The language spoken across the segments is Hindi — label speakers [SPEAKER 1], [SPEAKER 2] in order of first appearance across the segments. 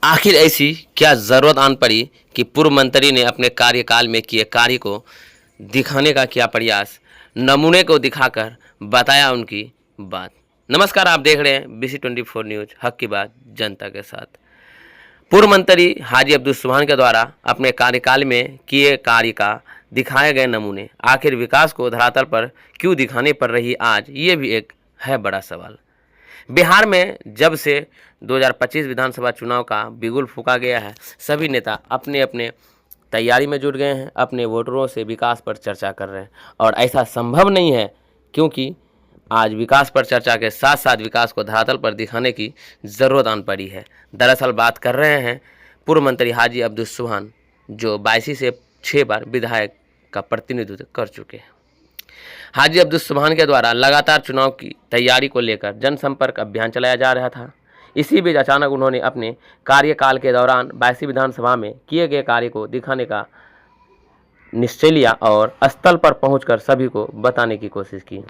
[SPEAKER 1] आखिर ऐसी क्या ज़रूरत आन पड़ी कि पूर्व मंत्री ने अपने कार्यकाल में किए कार्य को दिखाने का किया प्रयास, नमूने को दिखाकर बताया उनकी बात। नमस्कार, आप देख रहे हैं BC24 न्यूज़, हक की बात जनता के साथ। पूर्व मंत्री हाजी अब्दुल सुबहान के द्वारा अपने कार्यकाल में किए कार्य का दिखाए गए नमूने आखिर विकास को धरातल पर क्यों दिखाने पड़ रही आज, ये भी एक है बड़ा सवाल। बिहार में जब से 2025 विधानसभा चुनाव का बिगुल फूंका गया है, सभी नेता अपने अपने तैयारी में जुट गए हैं, अपने वोटरों से विकास पर चर्चा कर रहे हैं। और ऐसा संभव नहीं है, क्योंकि आज विकास पर चर्चा के साथ साथ विकास को धरातल पर दिखाने की ज़रूरत आन पड़ी है। दरअसल बात कर रहे हैं पूर्व मंत्री हाजी अब्दुल सुबहान, जो 22 से 6 बार विधायक का प्रतिनिधित्व कर चुके हैं। हाजी अब्दुल सुबहान के द्वारा लगातार चुनाव की तैयारी को लेकर जनसंपर्क अभियान चलाया जा रहा था। इसी बीच अचानक उन्होंने अपने कार्यकाल के दौरान 22 विधानसभा में किए गए कार्य को दिखाने का निश्चय लिया और स्थल पर पहुंचकर सभी को बताने की कोशिश की।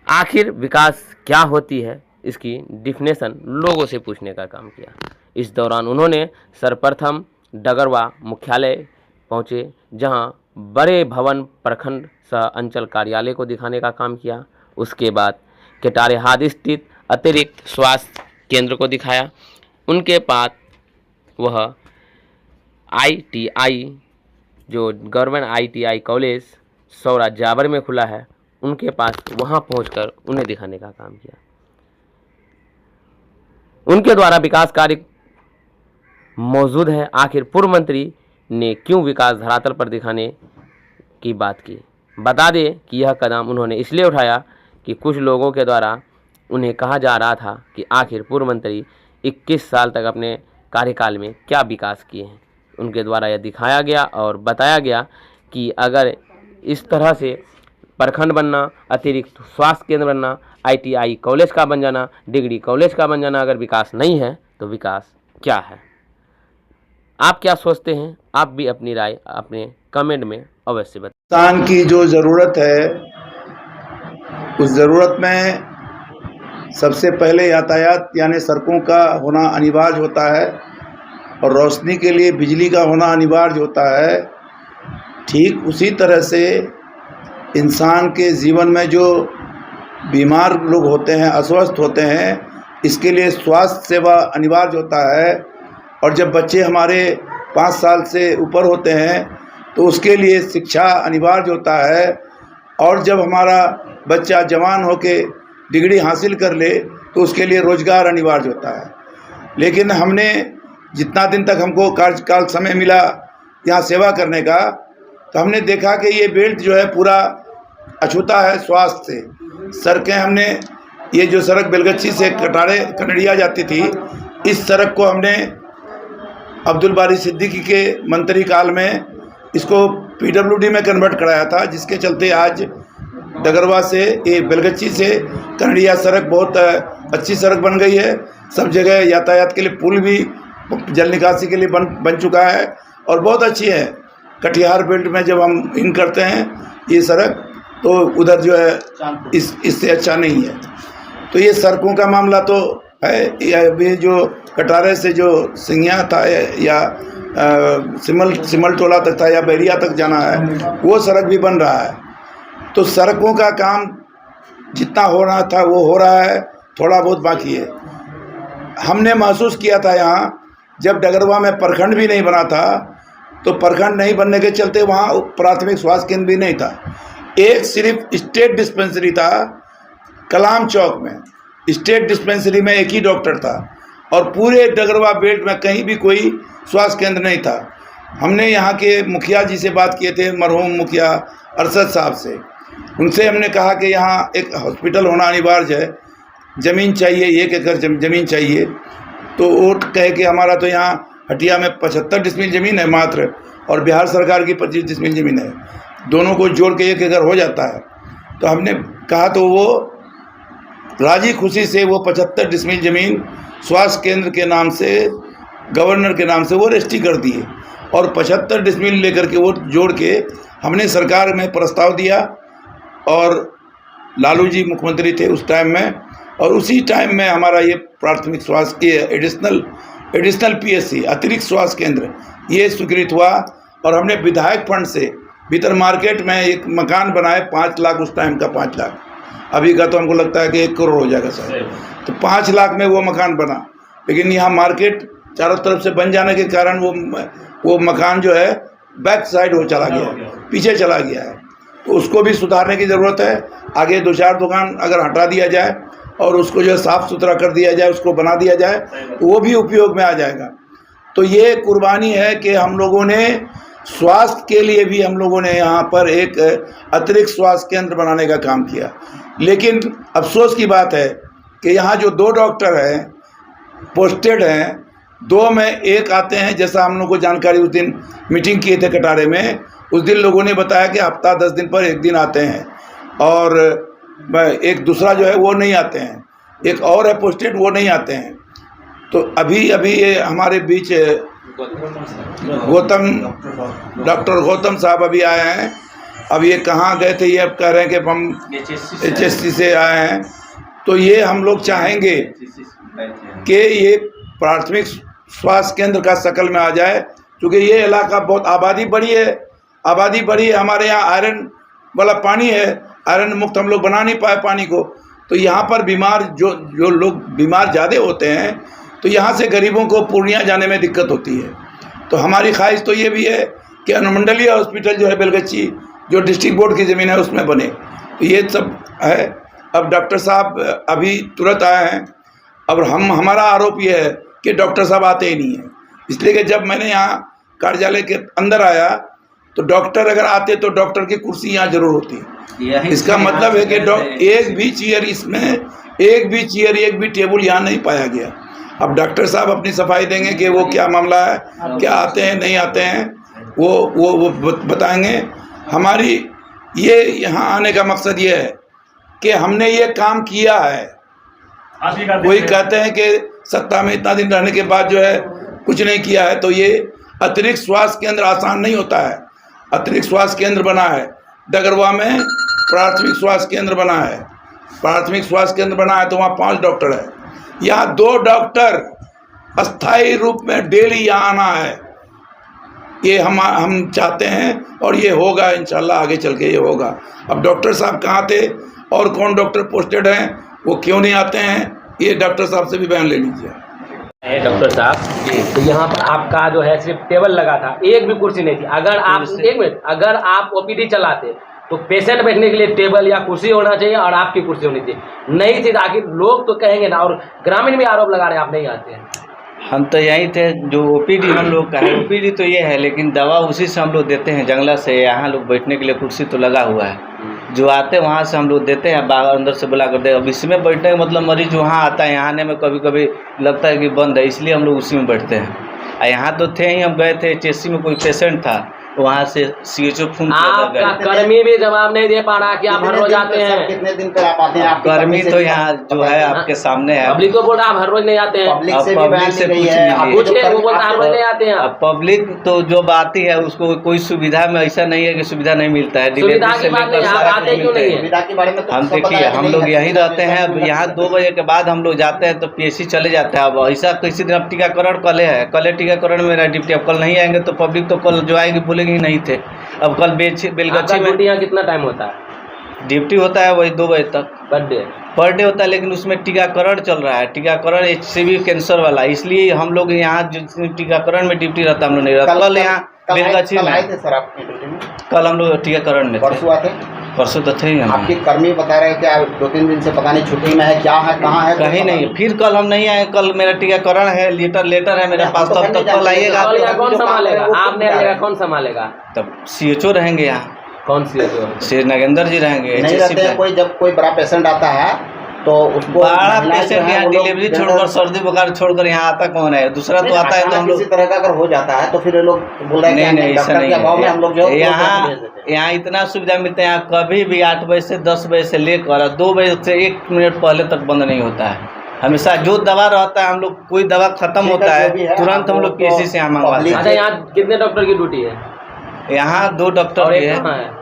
[SPEAKER 1] आखिर विकास क्या होती है, इसकी डिफिनेशन लोगों से पूछने का काम किया। इस दौरान उन्होंने सर्वप्रथम डगरवा मुख्यालय पहुँचे, जहाँ बड़े भवन प्रखंड सह अंचल कार्यालय को दिखाने का काम किया। उसके बाद केटारेहाट स्थित अतिरिक्त स्वास्थ्य केंद्र को दिखाया। उनके बाद वह ITI, जो गवर्नमेंट ITI कॉलेज सौरा जाबर में खुला है, उनके पास वहां पहुंचकर उन्हें दिखाने का काम किया। उनके द्वारा विकास कार्य मौजूद है। आखिर पूर्व मंत्री ने क्यों विकास धरातल पर दिखाने की बात की? बता दें कि यह कदम उन्होंने इसलिए उठाया कि कुछ लोगों के द्वारा उन्हें कहा जा रहा था कि आखिर पूर्व मंत्री 21 साल तक अपने कार्यकाल में क्या विकास किए हैं। उनके द्वारा यह दिखाया गया और बताया गया कि अगर इस तरह से प्रखंड बनना, अतिरिक्त स्वास्थ्य केंद्र बनना, ITI कॉलेज का बन जाना, डिग्री कॉलेज का बन जाना, अगर विकास नहीं है तो विकास क्या है? आप क्या सोचते हैं? आप भी अपनी राय अपने कमेंट में अवश्य बताएं।
[SPEAKER 2] इंसान की जो ज़रूरत है, उस ज़रूरत में सबसे पहले यातायात यानी सड़कों का होना अनिवार्य होता है और रोशनी के लिए बिजली का होना अनिवार्य होता है। ठीक उसी तरह से इंसान के जीवन में जो बीमार लोग होते हैं, अस्वस्थ होते हैं, इसके लिए स्वास्थ्य सेवा अनिवार्य होता है। और जब बच्चे हमारे 5 साल से ऊपर होते हैं तो उसके लिए शिक्षा अनिवार्य होता है। और जब हमारा बच्चा जवान होके डिग्री हासिल कर ले तो उसके लिए रोज़गार अनिवार्य होता है। लेकिन हमने जितना दिन तक हमको कार्यकाल समय मिला यहाँ सेवा करने का, तो हमने देखा कि ये बेल्ट जो है पूरा अछूता है स्वास्थ्य से। सड़कें हमने, ये जो सड़क बेलगच्छी से कटड़िया जाती थी, इस सड़क को हमने अब्दुल बारी सिद्दीकी के मंत्री काल में इसको PWD में कन्वर्ट कराया था, जिसके चलते आज डगरवा से, ये बेलगच्छी से कनड़िया सड़क बहुत अच्छी सड़क बन गई है। सब जगह यातायात के लिए पुल भी जल निकासी के लिए बन चुका है और बहुत अच्छी है। कटिहार बेल्ट में जब हम इन करते हैं ये सड़क, तो उधर जो है इससे अच्छा नहीं है। तो ये सड़कों का मामला तो है। अभी जो कटारे से जो सिंगिया था या सिमल टोला तक था या बैरिया तक जाना है, वो सड़क भी बन रहा है। तो सड़कों का काम जितना हो रहा था वो हो रहा है, थोड़ा बहुत बाकी है। हमने महसूस किया था यहाँ जब डगरवा में प्रखंड भी नहीं बना था, तो प्रखंड नहीं बनने के चलते वहाँ प्राथमिक स्वास्थ्य केंद्र भी नहीं था। एक सिर्फ स्टेट डिस्पेंसरी था कलाम चौक में। स्टेट डिस्पेंसरी में एक ही डॉक्टर था और पूरे डगरवा बेल्ट में कहीं भी कोई स्वास्थ्य केंद्र नहीं था। हमने यहाँ के मुखिया जी से बात किए थे, मरहूम मुखिया अरशद साहब से। उनसे हमने कहा कि यहाँ एक हॉस्पिटल होना अनिवार्य है, ज़मीन चाहिए, 1 एकड़ ज़मीन चाहिए। तो वो कहे कि हमारा तो यहाँ हटिया में 75 डिसमिल ज़मीन है मात्र, और बिहार सरकार की 25 डिसमिल ज़मीन है, दोनों को जोड़ के 1 एकड़ हो जाता है। तो हमने कहा, तो वो राजी खुशी से वो 75 डिसमिल ज़मीन स्वास्थ्य केंद्र के नाम से, गवर्नर के नाम से वो रजिस्ट्री कर दिए और 75 डिसमिल लेकर के वो जोड़ के हमने सरकार में प्रस्ताव दिया। और लालू जी मुख्यमंत्री थे उस टाइम में, और उसी टाइम में हमारा ये प्राथमिक स्वास्थ्य के एडिशनल एडिशनल पीएससी अतिरिक्त स्वास्थ्य केंद्र ये स्वीकृत हुआ। और हमने विधायक फंड से भीतर मार्केट में एक मकान बनाए 5 लाख, उस टाइम का 5 लाख, अभी का तो हमको लगता है कि 1 करोड़ हो जाएगा सर। तो 5 लाख में वो मकान बना, लेकिन यहाँ मार्केट चारों तरफ से बन जाने के कारण वो मकान जो है बैक साइड हो चला गया, पीछे चला गया है। तो उसको भी सुधारने की ज़रूरत है। आगे 2-4 दुकान अगर हटा दिया जाए और उसको जो है साफ़ सुथरा कर दिया जाए, उसको बना दिया जाए, तो वो भी उपयोग में आ जाएगा। तो ये कुर्बानी है कि हम लोगों ने स्वास्थ्य के लिए भी हम लोगों ने यहाँ पर एक अतिरिक्त स्वास्थ्य केंद्र बनाने का काम किया। लेकिन अफसोस की बात है कि यहाँ जो 2 डॉक्टर हैं पोस्टेड हैं, 2 में 1 आते हैं, जैसा हम लोग को जानकारी उस दिन मीटिंग किए थे कटारे में, उस दिन लोगों ने बताया कि हफ्ता 10 दिन पर 1 दिन आते हैं, और एक दूसरा जो है वो नहीं आते हैं, एक और है पोस्टेड वो नहीं आते हैं। तो अभी ये हमारे बीच डॉक्टर गौतम साहब अभी आए हैं। अब ये कहाँ गए थे, ये अब कह रहे हैं कि हम HSC से आए हैं। तो ये हम लोग चाहेंगे कि ये प्राथमिक स्वास्थ्य केंद्र का शकल में आ जाए, क्योंकि ये इलाका बहुत आबादी बढ़ी है। हमारे यहाँ आयरन वाला पानी है, आयरन मुक्त हम लोग बना नहीं पाए पानी को। तो यहाँ पर बीमार जो लोग बीमार ज़्यादा होते हैं, तो यहाँ से गरीबों को पूर्णिया जाने में दिक्कत होती है। तो हमारी ख्वाहिश तो ये भी है कि अनुमंडलीय हॉस्पिटल जो है बेलगच्छी, जो डिस्ट्रिक्ट बोर्ड की ज़मीन है, उसमें बने। तो ये सब है। अब डॉक्टर साहब अभी तुरंत आए हैं। अब हमारा आरोप ये है कि डॉक्टर साहब आते ही नहीं हैं, इसलिए कि जब मैंने यहाँ कार्यालय के अंदर आया तो डॉक्टर अगर आते तो डॉक्टर की कुर्सी यहाँ जरूर होती। इसका मतलब है कि एक भी चेयर एक भी टेबल यहाँ नहीं पाया गया। अब डॉक्टर साहब अपनी सफाई देंगे कि वो क्या मामला है, क्या आते हैं नहीं आते हैं, वो बताएंगे। हमारी ये यहाँ आने का मकसद ये है कि हमने ये काम किया है। कोई कहते हैं कि सत्ता में इतना दिन रहने के बाद जो है कुछ नहीं किया है, तो ये अतिरिक्त स्वास्थ्य केंद्र आसान नहीं होता है। अतिरिक्त स्वास्थ्य केंद्र बना है डगरवा में, प्राथमिक स्वास्थ्य केंद्र बना है, तो वहाँ 5 डॉक्टर है। यहाँ 2 डॉक्टर अस्थायी रूप में डेली यहाँ आना है। ये हम चाहते हैं और ये होगा इंशाल्लाह, आगे चल के ये होगा। अब डॉक्टर साहब कहाँ थे और कौन डॉक्टर पोस्टेड हैं, वो क्यों नहीं आते हैं, ये डॉक्टर साहब से भी बयान ले लीजिए।
[SPEAKER 1] डॉक्टर साहब, तो यहाँ पर आपका जो है सिर्फ टेबल लगा था, एक भी कुर्सी नहीं थी। अगर आप OPD चलाते तो पेशेंट बैठने के लिए टेबल या कुर्सी होना चाहिए और आपकी कुर्सी होनी चाहिए, नहीं थी। आखिर लोग तो कहेंगे ना, और ग्रामीण भी आरोप लगा रहे हैं आप नहीं आते हैं।
[SPEAKER 3] हम तो यहीं थे, जो OPD हम लोग का है, OPD तो ये है, लेकिन दवा उसी से हम लोग देते हैं जंगला से। यहाँ लोग बैठने के लिए कुर्सी तो लगा हुआ है, जो आते हैं वहाँ से हम लोग देते हैं, बाहर अंदर से बुला कर दे। अब इसमें बैठने का मतलब मरीज वहाँ आता है, यहाँ आने में कभी कभी लगता है कि बंद है, इसलिए हम लोग उसी में बैठते हैं। यहाँ तो थे ही, हम गए थे HSC में, कोई पेशेंट था, वहाँ से CHO फोन
[SPEAKER 1] आपका कर्मी भी जवाब नहीं दे पा रहा कि आप हर रोज आते हैं।
[SPEAKER 4] कितने दिन पर आप आते हैं?
[SPEAKER 3] कर्मी तो यहाँ जो है आपके सामने है।
[SPEAKER 1] पब्लिक तो बोल रहा आप हर रोज नहीं आते हैं।
[SPEAKER 4] पब्लिक से
[SPEAKER 1] वो बोलता हर रोज नहीं आते हैं।
[SPEAKER 3] पब्लिक तो जो आती है उसको कोई सुविधा में ऐसा नहीं है कि सुविधा नहीं मिलता है।
[SPEAKER 1] सुविधा की बात नहीं, आप आते क्यों नहीं है?
[SPEAKER 4] सुविधा के बारे में
[SPEAKER 3] हम देखिए, हम लोग यहीं रहते हैं। अब यहाँ 2 बजे के बाद हम लोग जाते हैं तो PSC चले जाते हैं। अब ऐसा किसी दिन, अब टीकाकरण कल है, कल टीकाकरण मेरा ड्यूटी। अब कल नहीं आएंगे तो पब्लिक तो कल जो आएगी बोलेगी ही नहीं थे। अब कल बेलगच्छी में
[SPEAKER 1] यहाँ कितना टाइम होता है?
[SPEAKER 3] ड्यूटी होता है वही 2 बजे तक पर डे होता है, लेकिन उसमें टीकाकरण चल रहा है, टीकाकरण HCV कैंसर वाला। इसलिए हम लोग यहाँ जो टीकाकरण में ड्यूटी रहता, हम लोग नहीं रहता। कल यहाँ बेलगच्छी में कल हम लोग टीकाकरण में परसों तो थे ही।
[SPEAKER 4] आपके कर्मी बता रहे हैं कि 2-3 दिन से पता नहीं छुट्टी में है, क्या है, कहाँ है,
[SPEAKER 3] कहीं नहीं। फिर कल हम नहीं आए, कल मेरा टीकाकरण है, लेटर है मेरे पास, तब तक कल आइएगा।
[SPEAKER 1] कौन संभालेगा? आप नहीं आएगा, कौन संभालेगा?
[SPEAKER 3] तब CHO रहेंगे यहाँ।
[SPEAKER 1] कौन CHO?
[SPEAKER 3] श्री नागेंद्र जी रहेंगे।
[SPEAKER 4] नहीं रहते हैं। कोई जब कोई बड़ा पेशेंट आता है तो उसको
[SPEAKER 3] बड़ा पेशेंट यहाँ डिलीवरी छोड़कर, सर्दी बुखार छोड़कर यहाँ आता कौन है? दूसरा तो आता है तो हम लोग,
[SPEAKER 4] किसी तरह का अगर हो जाता है तो फिर लोग बोल रहे हैं
[SPEAKER 3] नहीं, ऐसा नहीं है।
[SPEAKER 4] हम लोग जो
[SPEAKER 3] यहाँ इतना सुविधा मिलता है, यहाँ कभी भी 8 बजे से 10 बजे से लेकर 2 बजे से 1 मिनट पहले तक बंद नहीं होता है। हमेशा जो दवा रहता है, हम लोग कोई दवा खत्म होता है तुरंत हम लोग PSC से यहाँ मंगवाते हैं।
[SPEAKER 1] अच्छा, यहाँ कितने डॉक्टर की ड्यूटी है?
[SPEAKER 3] यहाँ 2 डॉक्टर है,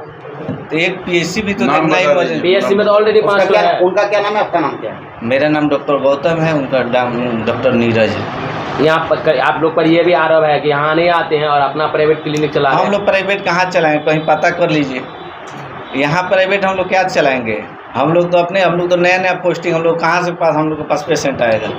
[SPEAKER 3] एक PSC भी तो देखना ही।
[SPEAKER 1] PSC में तो ऑलरेडी 5 है।
[SPEAKER 4] उनका क्या नाम है, आपका नाम क्या है?
[SPEAKER 3] मेरा नाम डॉक्टर गौतम है, उनका नाम डॉक्टर नीरज है।
[SPEAKER 1] यहाँ पर आप लोग पर ये भी आरोप है कि यहाँ नहीं आते हैं और अपना प्राइवेट क्लिनिक चला रहे
[SPEAKER 3] हम
[SPEAKER 1] हैं।
[SPEAKER 3] लोग प्राइवेट कहाँ चलाएंगे, कहीं पता कर लीजिए। यहाँ प्राइवेट हम लोग क्या चलाएंगे, हम लोग तो नया नया पोस्टिंग, हम लोग कहाँ से हम लोग के पास पेशेंट आएगा।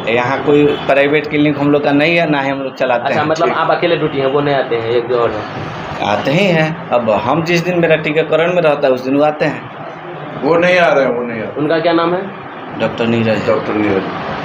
[SPEAKER 3] यहाँ कोई प्राइवेट क्लिनिक हम लोग का नहीं है, ना ही हम लोग चलाते
[SPEAKER 1] अच्छा,
[SPEAKER 3] हैं।
[SPEAKER 1] मतलब आप अकेले ड्यूटी हैं, वो नहीं आते हैं, एक दो और है।
[SPEAKER 3] आते ही हैं। अब हम जिस दिन मेरा टीकाकरण में रहता है उस दिन वो आते हैं।
[SPEAKER 2] वो नहीं आ रहे हैं, वो नहीं आ रहे।
[SPEAKER 1] उनका क्या नाम है?
[SPEAKER 3] डॉक्टर नीरज।
[SPEAKER 2] डॉक्टर नीरज।